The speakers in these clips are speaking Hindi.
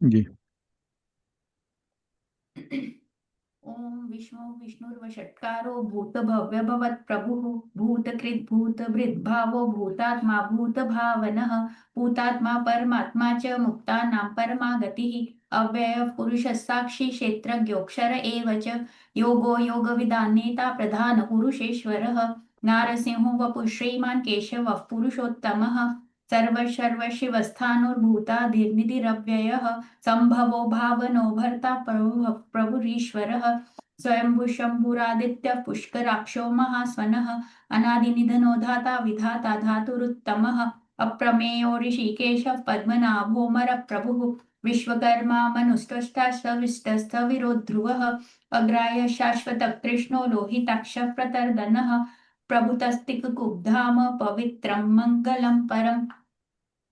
जी। ओम विष्णु विष्णुर्वषट्कारो भूत भव्य भवत् प्रभुः भूतकृत् भूतभृद् भावो भूतात्मा भूत भावनः भूतात्मा परमात्मा च मुक्तानां परमा गतिः अव्यय पुरुष साक्षी क्षेत्रज्ञोऽक्षर एव च योगो योगविदां नेता प्रधान पुरुषेश्वरः नारसिंहो वपुः श्रीमान् केशवः पुरुषोत्तमः सर्वशर्वशिवस्थाणुर्भूतादिर्निधिरव्ययः संभवो भावनो भर्ता प्रभुरीश्वरः स्वयंभू शम्भुरादित्यः पुष्कराक्षो महास्वनः अनादिनिधनो धाता विधाता धातुरुत्तमः अप्रमेयो ऋषिकेशः पद्मनाभोऽमरप्रभुः विश्वकर्मा मनुष्टष्टा सविस्तस्थविरो ध्रुवः अग्राय शाश्वतः कृष्णो लोहिताक्षः प्रतर्दनः प्रभुतस्तिककुब्धाम पवित्रं मङ्गलं परम्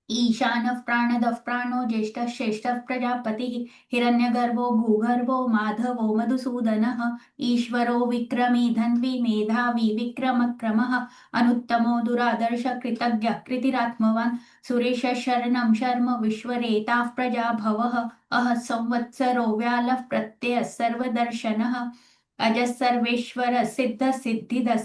ईशानः प्राणदः प्राणो ज्येष्ठः श्रेष्ठः प्रजापतिः हिरण्यगर्भो भूगर्भो माधवो मधुसूदनः ईश्वरो विक्रमी धन्वी मेधावी विक्रमक्रमः अनुत्तमो दुरादर्श कृतज्ञः कृतिरात्मवान् सुरेशः शरणं शर्म विश्वरेताः प्रजाभवः अहः संवत्सरो व्यालः प्रत्ययः सर्वदर्शनः अजः सर्वेश्वरः सिद्धः सिद्धिदः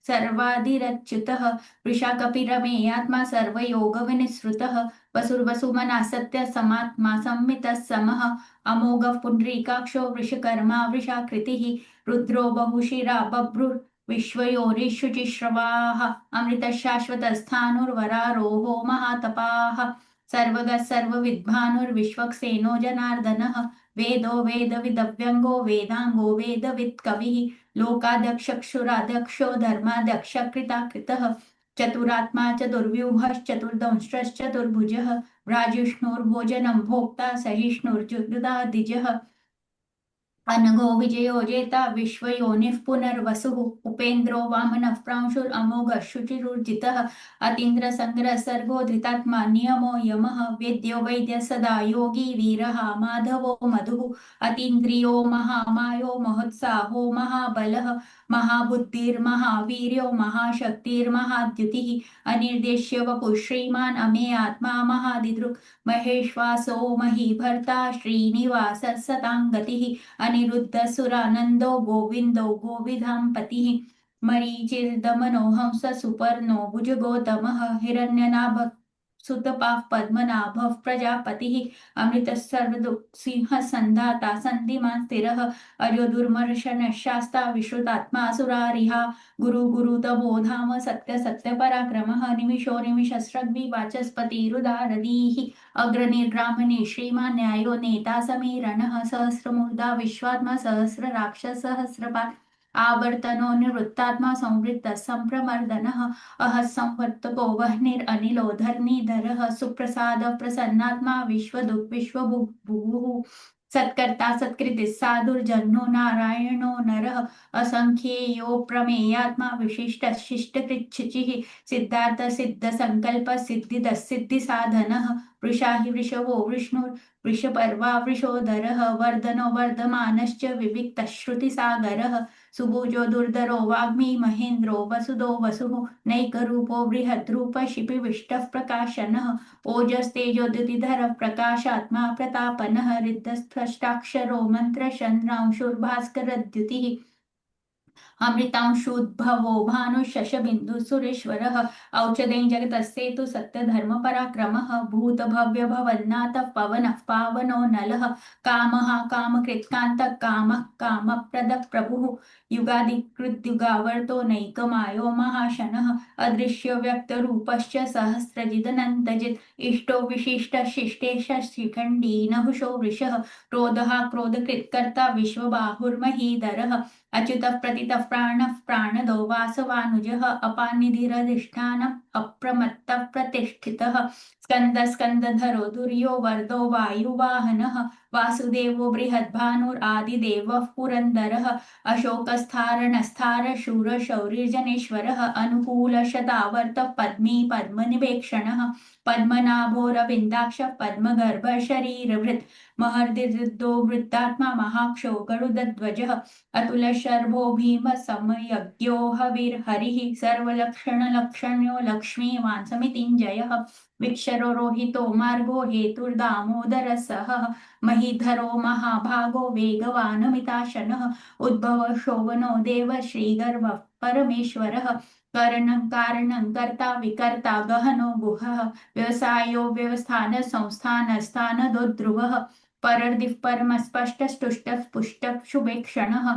सर्वादिरच्युतः वृषाकपिरमेयात्मा सर्वयोगविनिःसृतः वसुर्वसुमनः सत्यः समात्मा संमितः समः अमोघः पुण्डरीकाक्षो वृषकर्मा वृषाकृतिः रुद्रो बहुशिरा बभ्रुः विश्वयोनिषुचिश्रवाः अमृतः शाश्वतस्थाणुर्वरारोहो महातपाः सर्वगः सर्वविद्भानुर्विश्वक्सेनो जनार्दनः वेदो वेदविदव्यङ्गो वेदाङ्गो वेदवित्कविः लोकाध्यक्षक्षुराध्यक्षो धर्माध्यक्ष कृताकृतः चतुरात्मा चतुर्व्यूहश्चतुर्दंष्ट्रश्चतुर्भुजः राजिष्णुर्भोजनं भोक्ता सहिष्णुर्जुगदादिजः अनघो विजयो जेता विश्वयोनिः पुनर्वसुः उपेन्द्रो वामनः प्रांशुरमोघः शुचिरुर्जितः अतीन्द्र संग्रह सर्गो धृतात्मा नियमो यमः वेद्यो वैद्य सदा योगी वीरः माधवो मधुः अतीन्द्रियो महामायो महोत्साहो महाबलः महाबुद्धिर्महावीर्यो महाशक्तिर्महाद्युतिः अनिर्देश्य वपुः श्रीमान् अमे आत्मा महादिदृक् महेश्वासो महीभर्ता श्रीनिवास सतां गतिः अनिरुद्ध सुरानन्दो गोविन्दो गोविधां पतिः मरीचिर्दमनो हंस सुपर्णो भुजगोतमः हिरण्यनाभः सुतपाः पद्मनाभः प्रजापतिः अमृतः सर्वदुःसिंहः सन्धाता सन्धिमान् स्थिरः अजो दुर्मर्शनः शास्ता विश्रुतात्मा सुरारिहा गुरु गुरुतमो धाम सत्य सत्य पराक्रमः निमिषो निमिषस्रग्वि वाचस्पतिरुदारदीः अग्रनिर्ब्राह्मणे श्रीमान् न्यायो नेता समीरणः सहस्रमूर्धा विश्वात्मा सहस्रराक्षसहस्रपात् आवर्तनो निवृत्तात्मा संवृत्तः सम्प्रमर्दनः अहः संवर्तको वह्निरनिलो धरणीधरः सुप्रसादः प्रसन्नात्मा विश्वभुवः सत्कर्ता सत्कृतिः साधुर्जन्यो नारायणो नरः असंख्येयो प्रमेयात्मा विशिष्टः शिष्टकृच्छिचिः सिद्धार्थ सिद्ध संकल्प सिद्धिदः सिद्धिसाधनः वृषा हि वृषभो वृषपर्वा वृषोदरः वर्धनो वर्धमानश्च विविक्तः श्रुतिसागरः सुभुजो दुर्धरो वाग्मी महेन्द्रो वसुदो वसुः नैकरूपो बृहद्रूप शिपिविष्टः प्रकाशनः ओजस्तेजोद्युतिधरः प्रकाशात्मा प्रतापनः रिद्धस्पष्टाक्षरो मन्त्रशन्द्रांशुर्भास्करद्युतिः अमृतांशुद्भवो भानुशशबिन्दुसुरेश्वरः औषधे जगतस्येतु सत्यधर्मपराक्रमः भूतभव्य भवन्नाथः पवनः पावनो नलः कामः कामकृत्कान्तः कामः कामप्रदः प्रभुः युगादिकृद्युगावर्तो नैकमायो महाशनः अदृश्य व्यक्तरूपश्च सहस्रजिदनन्तजित् इष्टो विशिष्टः शिष्टेश शिखण्डी नहुषो वृषः क्रोधः क्रोधकृत्कर्ता विश्वबाहुर्महीधरः अच्युतः प्रतितः प्राणः प्राणदो वासवानुजः अपानिधिरधिष्ठानम् अप्रमत्तः प्रतिष्ठितः स्कन्दः स्कन्दधरो दुर्यो वर्धो वायुवाहनः वासुदेवो बृहद्भानुरादिदेवः पुरन्दरः अशोकस्थारणस्थार शूर शौरिर्जनेश्वरः अनुकूलशतावर्तः पद्मी पद्मनिवेक्षणः पद्मनाभोरविन्दाक्ष पद्मगर्भ शरीरभृत् महर्दिदो वृद्धात्मा महाक्षो गरुडध्वजः अतुलशर्भो भीमसमयज्ञो हविर्हरिः सर्वलक्षणलक्षण्यो लक्ष्मीवान् समितिञ्जयः विक्षरो रोहितो मार्गो हेतुर्दामोदरः सह महीधरो महाभागो वेगवानमिताशनः उद्भवः शोभनो देव श्रीगर्भः परमेश्वरः करणं कारणं कर्ता विकर्ता गहनो गुहः व्यवसायो व्यवस्थान संस्थानस्थानदो ध्रुवः परर्दिः परमस्पष्टस्तुष्टः पुष्टः शुभेक्षणः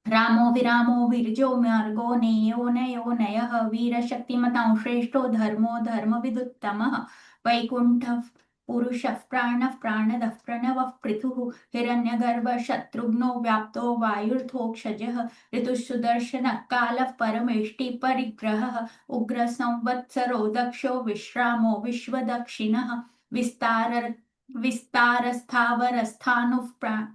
रामो विरामो विरजो मार्गो नेयो नयो नयः वीरशक्तिमतां श्रेष्ठो धर्मो धर्मविदुत्तमः वैकुण्ठः पुरुषः प्राणः प्राणदः प्रणवः पृथुः हिरण्यगर्भः शत्रुघ्नो व्याप्तो वायुर्धोक्षजः ऋतुः सुदर्शनः कालः परमेष्टि परिग्रहः उग्रसंवत्सरो दक्षो विश्रामो विश्वदक्षिणः विस्तार विस्तारस्थावरस्थाणुः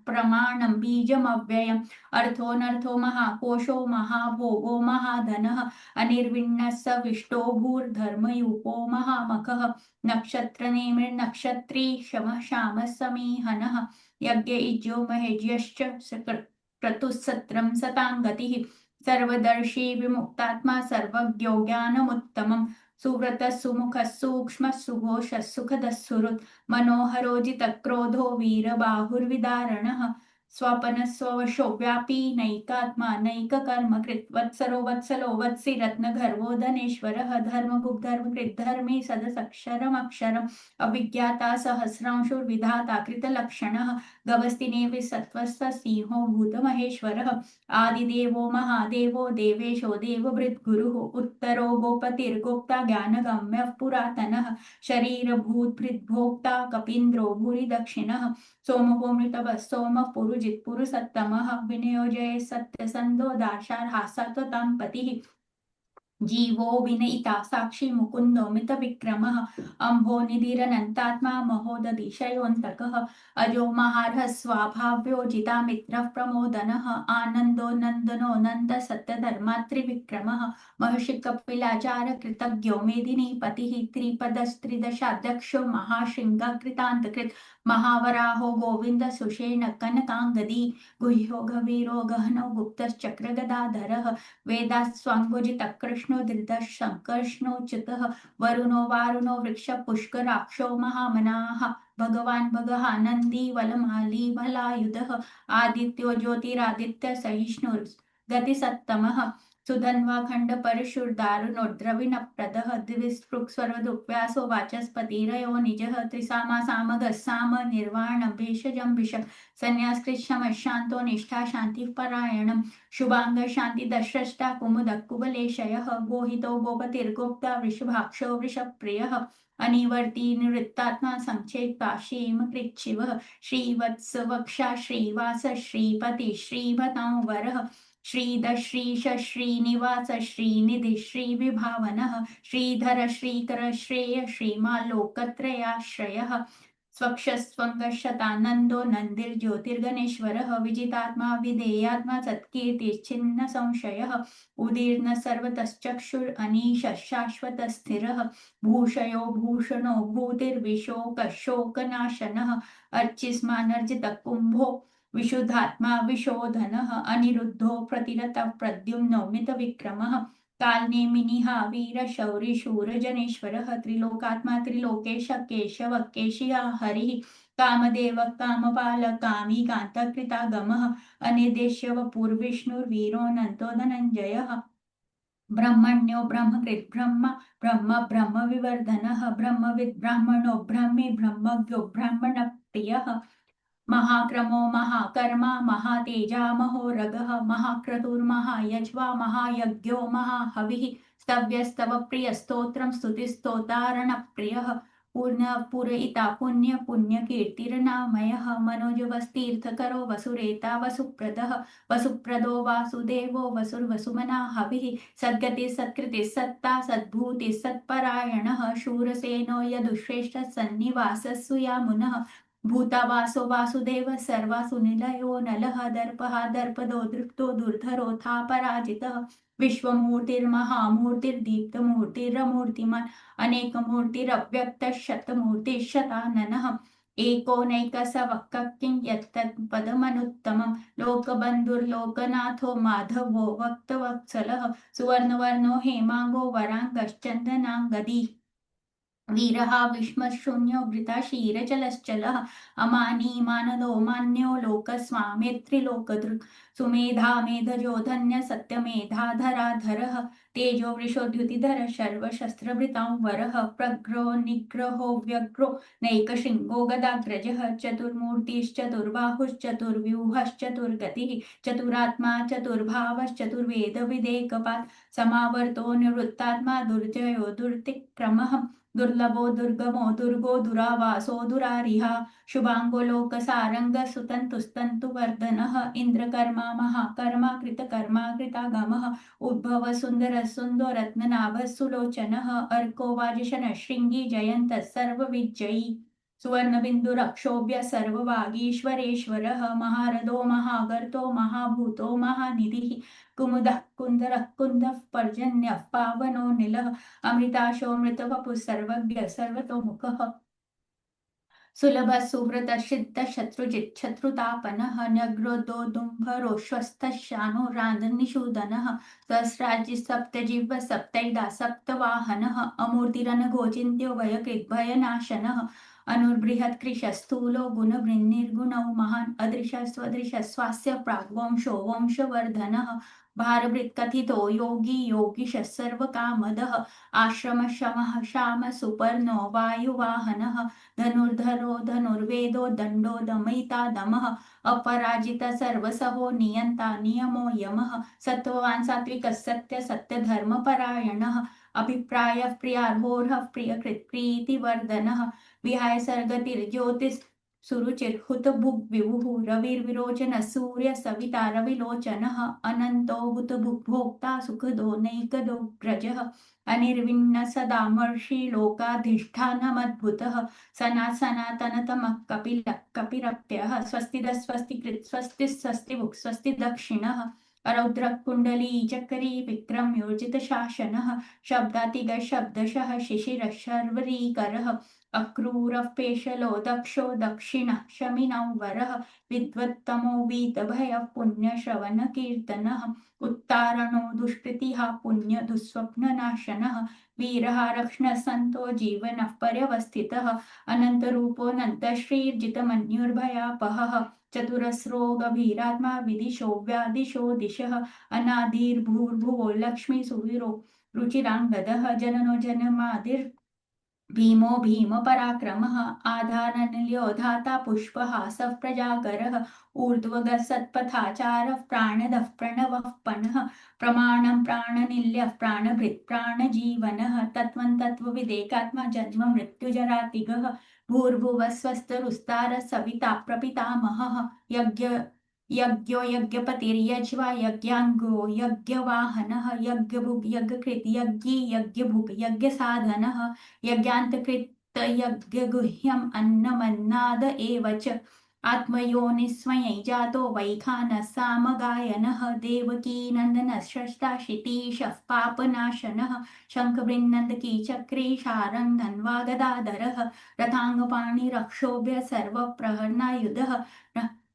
प्रमाणं बीजमव्ययम् अर्थोऽनर्थो महाकोशो महाभोगो महाधनः अनिर्विण्णः स विष्टो भूर्धर्मयूपो महामखः नक्षत्रनेमिर्नक्षत्री शमः श्यामः समीहनः यज्ञ इज्यो महेज्यश्च क्रतुः सतां गतिः सर्वदर्शी विमुक्तात्मा सर्वज्ञो ज्ञानमुत्तमम् सुव्रतः सुमुखः सूक्ष्मः सुघोषः सुखदः सुहृत् मनोहरो जितक्रोधो वीरबाहुर्विदारणः स्वपन स्ववशो व्यापी नैकात्मा नैककर्मकृत् वत्सरो वत्सलो वत्सि रत्नगर्वो धनेश्वरः धर्मगुप् धर्मकृत् धर्मी सदसक्षरमक्षरम् अविज्ञाता सहस्रांशुर्विधाता कृतलक्षणः गवस्तिनेवि सत्त्वस्य सिंहो भूतमहेश्वरः आदिदेवो महादेवो देवेशो देवभृद्गुरुः उत्तरो गोपतिर्गोप्ता ज्ञानगम्यः पुरातनः शरीरभूतभृद्भोक्ता कपीन्द्रो भूरि दक्षिणः सोमो मृतवः सोमः पुरुजित् पुरुषोत्तमः विनियोजये सत्यसन्धो दार्शार्हासात्वतां पतिः जीवो विनयिता साक्षी मुकुन्दो मितविक्रमः अम्भो निधिरनन्तात्मा महोदधिशयोऽन्तकः अजो महार्हः स्वाभाव्यो जितामित्रः प्रमोदनः आनन्दो नन्दनो नन्द सत्यधर्मात्रिविक्रमः महर्षि कपिलाचार कृतज्ञो मेदिनीपतिः त्रिपदस्त्रिदशाध्यक्षो महाशृङ्गकृतान्तकृत् महावराहो गोविन्द सुषेण कनकाङ्गदी गुह्यो गभीरो गहनो गुप्तश्चक्रगदाधरः वेदास्वाङ्गोजितः कृष्णो धृतः शङ्कर्ष्णोच्युतः वरुणो वारुणो वृक्ष पुष्कराक्षो महामनाः भगवान् भगः नन्दी वलमाली बलायुधः आदित्यो ज्योतिरादित्य सहिष्णुर्गतिसत्तमः सुधन्वा खंड परशुर्दारुणोद्रविणप्रदः द्विस्पृक् सर्वदुप्यासो वाचस्पतिरयो निजः त्रिसामा सामगः साम निर्वाणं भेषजं विष संन्यासकृत् शमः शान्तो निष्ठा शान्तिः परायणम् शुभांग शांति दशष्टा कुमुदः कुवलेशयः गोहितो गोपतिर्गोप्ता वृषभाक्षो वृषप्रियः अनिवर्ती निवृत्तात्मा संचेत्ता श्रीमकृच्छिवः श्रीवत्स वक्षा श्रीवास श्रीपति श्रीभतां वरः श्रीद श्रीश श्रीनिवास श्रीनिधि श्रीविभावनः श्रीधर श्रीकर श्रेय श्रीमालोकत्रयाश्रयः स्वक्षस्वङ्गशतानन्दो नन्दिर्ज्योतिर्गणेश्वरः विजितात्मा विधेयात्मा सत्कीर्तिश्चिन्न संशयः उदीर्न सर्वतश्चक्षुरनीशः शाश्वतस्थिरः भूषयो भूषणो भूतिर्विशोकशोकनाशनः अर्चिस्मानर्जितः कुम्भो विशुद्धात्मा विशोधनः अनिरुद्धो प्रतिरतः प्रद्युम्नो मितविक्रमः कालनेमिनिः वीरशौरिशूरजनेश्वरः त्रिलोकात्मा त्रिलोकेश केशव केशिया हरिः कामदेव कामपाल कामी कान्तकृतागमः अनिर्देश्य वपुर्विष्णुर्वीरोऽनन्तो धनञ्जयः ब्रह्मण्यो ब्रह्मकृत् ब्रह्म ब्रह्म ब्रह्मविवर्धनः ब्रह्मविद् ब्राह्मणो ब्रह्मी ब्रह्मज्ञो ब्राह्मणप्रियः महाक्रमो महाकर्मा महातेजा महोरगः महाक्रतुर्महायज्वा महायज्ञो महाहविः स्तव्यस्तव प्रियस्तोत्रं स्तुतिस्तोतारणप्रियः पूर्णपुरयिता पुण्य पुण्यकीर्तिर्नामयः मनोजवस्तीर्थकरो वसुरेता वसुप्रदः वसुप्रदो वासुदेवो वसुर्वसुमना हविः सद्गतिः सत्कृतिः सत्ता सद्भूतिः सत्परायणः शूरसेनो यदुश्रेष्ठ सन्निवासः सुयामुनः भूतावासो वासुदेव सर्वासु निलयो नलः दर्पः दर्पदो दृप्तो दुर्धरोऽथापराजितः विश्वमूर्तिर्महामूर्तिर्दीप्तमूर्तिरमूर्तिमान् अनेकमूर्तिरव्यक्तः शतमूर्तिः शताननः एकोनैकसवक्किं यत्तत्पदमनुत्तमं लोकबन्धुर्लोकनाथो माधवो भक्तवत्सलः सुवर्णवर्णो हेमाङ्गो वराङ्गश्चन्दनाङ्गदी वीरः विस्मशून्यो घृताशीरचलश्चलः अमानी मानदो मान्यो लोकस्वामित्रिलोकदृक् सुमेधा मेधजो धन्य सत्यमेधाधराधरः तेजो वृषोद्युतिधर सर्वशस्त्रभृतां वरः प्रग्रो निग्रहो व्यग्रो नैकशृङ्गो गदाग्रजः चतुर्मूर्तिश्चतुर्बाहुश्चतुर्व्यूहश्चतुर्गतिः चतुरात्मा चतुर्भावश्चतुर्वेदविदेकपात् समावर्तो निवृत्तात्मा दुर्जयो दुर्तिक्रमः दुर्लभो दुर्गमो दुर्गो दुरावासो दुरारिहा शुभांगो लोकसारङ्गसुतन्तुस्तन्तुवर्धनः इन्द्रकर्मा महाकर्मा कृतकर्मा कृतागमः उद्भव सुन्दर सुन्दो रत्ननाभः सुलोचनः अर्को वाजिशनः शृङ्गी जयन्तः सर्वविजयी सुवर्णबिन्दुरक्षोभ्य सर्ववागीश्वरेश्वरः महारथो महागर्तो महाभूतो महानिधिः कुमुदः कुन्दरः कुन्दः पर्जन्यः पावनो निलः अमृताशोऽमृतवपुः सर्वज्ञः सर्वतोमुखः सुलभः सुव्रतः सिद्धः शत्रुजित् शत्रुतापनः न्यग्रोदोदुम्भरोश्वस्थः शानो रान्दनिषूदनः सहस्राजि सप्तजिह्व सप्तैदा सप्तवाहनः अमूर्तिरनघोचिन्त्यो भयकृद्भयनाशनः अनुर्बृहत्कृशस्थूलो गुणवृन्निर्गुणौ महान् अदृशः स्वदृशः स्वास्य प्राग्वंशो वंशवर्धनः भारभृत्कथितो योगी योगीशः सर्वकामदः आश्रमशमः श्याम सुपर्णो वायुवाहनः धनुर्धरो धनुर्वेदो दण्डो दमयिता दमः अपराजितः सर्वसहो नियन्ता नियमो यमः सत्त्ववान् सात्विकः सत्य सत्यधर्मपरायणः अभिप्रायः प्रियार्होरः प्रियकृत्प्रीतिवर्धनः विहाय सर्गतिर्ज्योतिः सुरुचिर्हुतभुग्विभुः रविर्विरोचनः सूर्य सविता रविलोचनः अनन्तो हुतभुग्भोक्ता सुखदो नैकदोऽग्रजः अनिर्विण्ण सदामर्षि लोकाधिष्ठानमद्भुतः सनातनतमः कपिलः कपिरप्यः स्वस्तिदः स्वस्तिकृत् स्वस्तिः स्वस्तिभुक् स्वस्ति दक्षिणः रौद्रः कुण्डली चकरी विक्रम्योर्जितशासनः शब्दातिगः शब्दशः शिशिरः शर्वरीकरः अक्रूरः पेशलो दक्षो दक्षिणः शमिनौ वरः विद्वत्तमो वीतभयः पुण्यश्रवणकीर्तनः उत्तारणो दुष्कृतिः पुण्यदुःस्वप्ननाशनः वीरः रक्ष्णः सन्तो जीवनः पर्यवस्थितः अनन्तरूपोऽनन्तश्रीर्जितमन्युर्भयापहः चतुरस्रो गभीरात्मा विदिशो व्यादिशो दिशः अनादिर्भूर्भुवो लक्ष्मी सुवीरो रुचिराङ्गदः जननो जन्मादिर् भीमो भीमपराक्रमः आधारनिलयो धाता पुष्पहासः प्रजागरः ऊर्ध्वगः सत्पथाचारः प्राणदः प्रणवः पणः प्रमाणं प्राणनिल्यः प्राणभृत् प्राणजीवनः तत्त्वं तत्त्वविदेकात्मा जन्म मृत्युजरातिगः भूर्भुवः स्वस्तरुस्तारः सविता प्रपितामहः यज्ञो यज्ञपतिर्यज्वा यज्ञाङ्गो यज्ञवाहनः यज्ञभुग् यज्ञकृत् यज्ञी यज्ञभुग् यज्ञसाधनः यज्ञान्तकृत् यज्ञगुह्यम् अन्नमन्नाद एव च आत्मयोनिस्वयै जातो वैखानः सामगायनः देवकीनन्दनः षष्ठाशीतीशः पापनाशनः शङ्खवृन्नन्दकी चक्रे शारङ्गधन्वा गदाधरः रथाङ्गपाणिरक्षोभ्य सर्वप्रहरणायुधः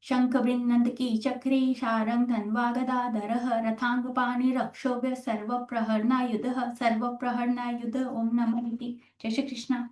शङ्खवृन्नन्दकी चक्रे शारङ्गधन्वा गदाधरः रथाङ्गपाणिरक्षोभ्य सर्वप्रहरणायुधः ॐ नमः इति। जय श्री कृष्ण।